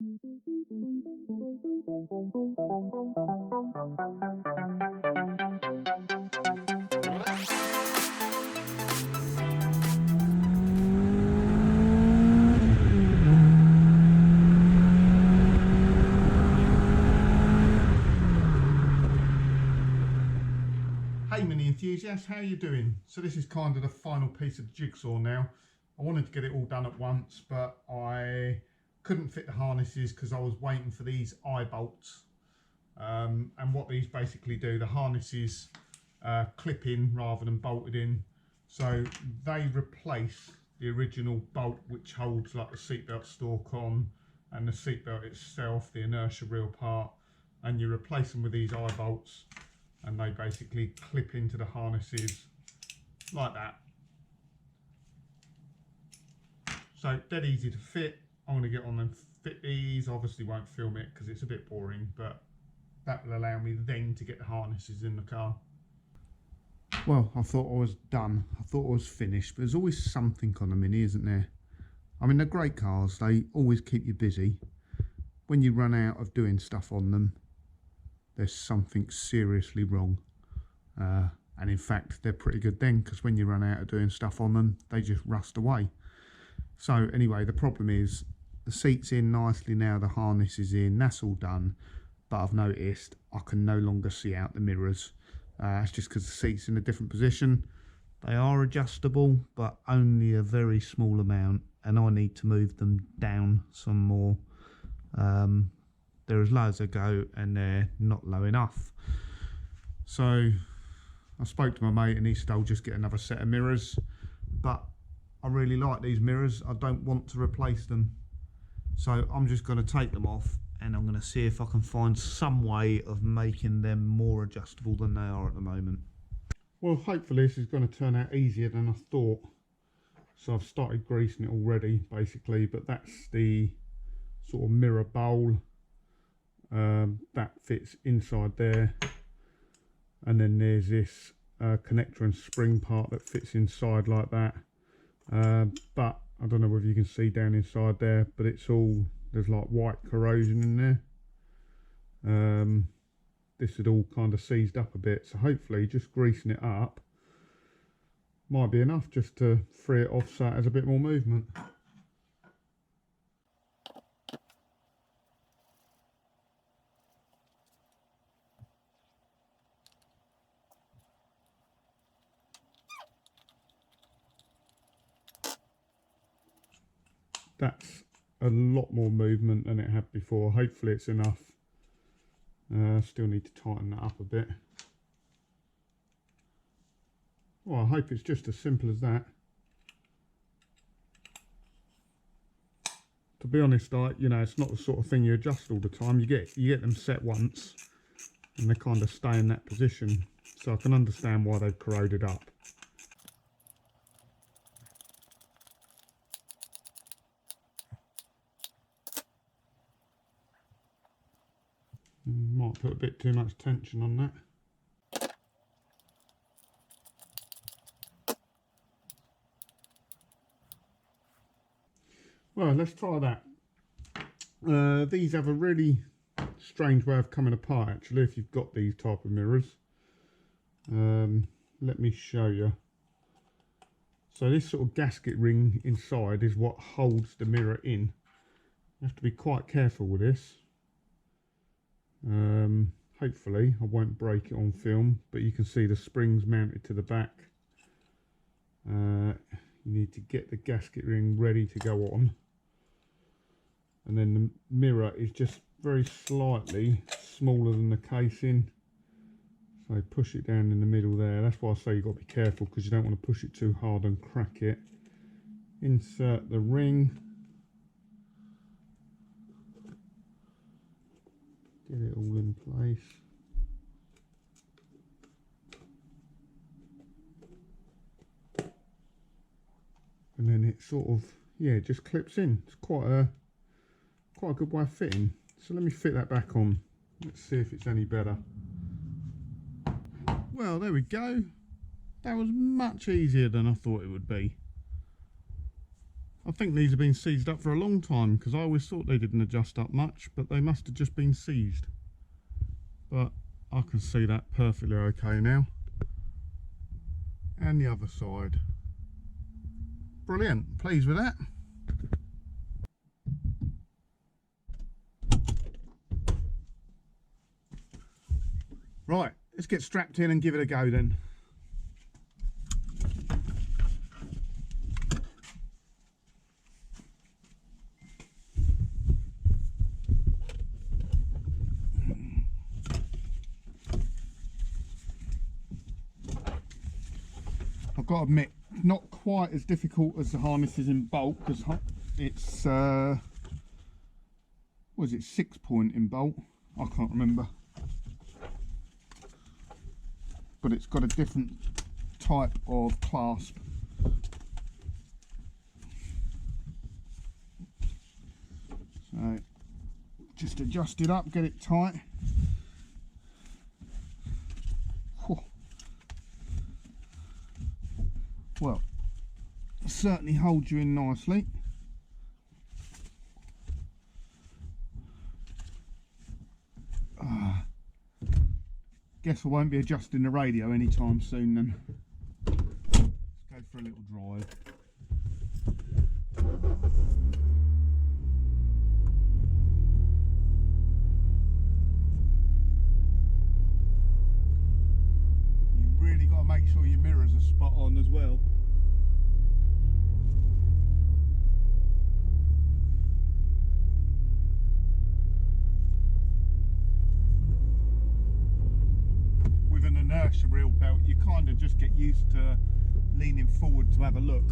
Hey mini enthusiasts, how are you doing? So this is kind of the final piece of the jigsaw now. I wanted to get it all done at once, but I couldn't fit the harnesses because I was waiting for these eye bolts. And what these basically do, the harnesses clip in rather than bolted in. So they replace the original bolt which holds like the seatbelt stalk on and the seatbelt itself, the inertia reel part, and you replace them with these eye bolts. And they basically clip into the harnesses like that. So dead easy to fit. I'm going to get on and fit these. Obviously won't film it because it's a bit boring, but that will allow me then to get the harnesses in the car. Well, I thought I was done. I thought I was finished, but there's always something on a Mini, isn't there? I mean, they're great cars. They always keep you busy. When you run out of doing stuff on them, there's something seriously wrong. And in fact, they're pretty good then, because when you run out of doing stuff on them, they just rust away. So anyway, the problem is the seat's in nicely now, the harness is in, that's all done. But I've noticed I can no longer see out the mirrors. It's just because the seat's in a different position. They are adjustable, but only a very small amount, and I need to move them down some more. They're as low as they go and they're not low enough. So I spoke to my mate and he said I'll just get another set of mirrors, but I really like these mirrors. I don't want to replace them. So I'm just going to take them off and I'm going to see if I can find some way of making them more adjustable than they are at the moment. Well, hopefully this is going to turn out easier than I thought. So I've started greasing it already basically, but that's the sort of mirror bowl. That fits inside there, and then there's this connector and spring part that fits inside like that, but I don't know whether you can see down inside there, but it's all, there's like white corrosion in there. This had all kind of seized up a bit, so hopefully just greasing it up might be enough just to free it off so it has a bit more movement. That's a lot more movement than it had before. Hopefully it's enough. Still need to tighten that up a bit. Well, I hope it's just as simple as that. To be honest, you know, it's not the sort of thing you adjust all the time. You get them set once and they kind of stay in that position. So I can understand why they've corroded up. Might put a bit too much tension on that. Well, let's try that. These have a really strange way of coming apart actually if you've got these type of mirrors. Let me show you. So this sort of gasket ring inside is what holds the mirror in. You have to be quite careful with this. Hopefully I won't break it on film, but you can see the springs mounted to the back. You need to get the gasket ring ready to go on, and then the mirror is just very slightly smaller than the casing, so push it down in the middle there. That's why I say you've got to be careful, because you don't want to push it too hard and crack it. Insert the ring. Get it all in place. And then it sort of, yeah, just clips in. It's quite a good way of fitting. So let me fit that back on. Let's see if it's any better. Well, there we go. That was much easier than I thought it would be. I think these have been seized up for a long time, because I always thought they didn't adjust up much, but they must have just been seized. But I can see that perfectly okay now. And the other side. Brilliant, pleased with that. Right, let's get strapped in and give it a go then. I've got to admit, not quite as difficult as the harnesses in bulk, because it's what is it, 6-point in bulk? I can't remember, but it's got a different type of clasp. So just adjust it up, get it tight. Well, certainly holds you in nicely. Guess I won't be adjusting the radio anytime soon then. Let's go for a little drive. You really got to make sure your mirrors are spot on as well. Inertia wheel belt, you kind of just get used to leaning forward to have a look.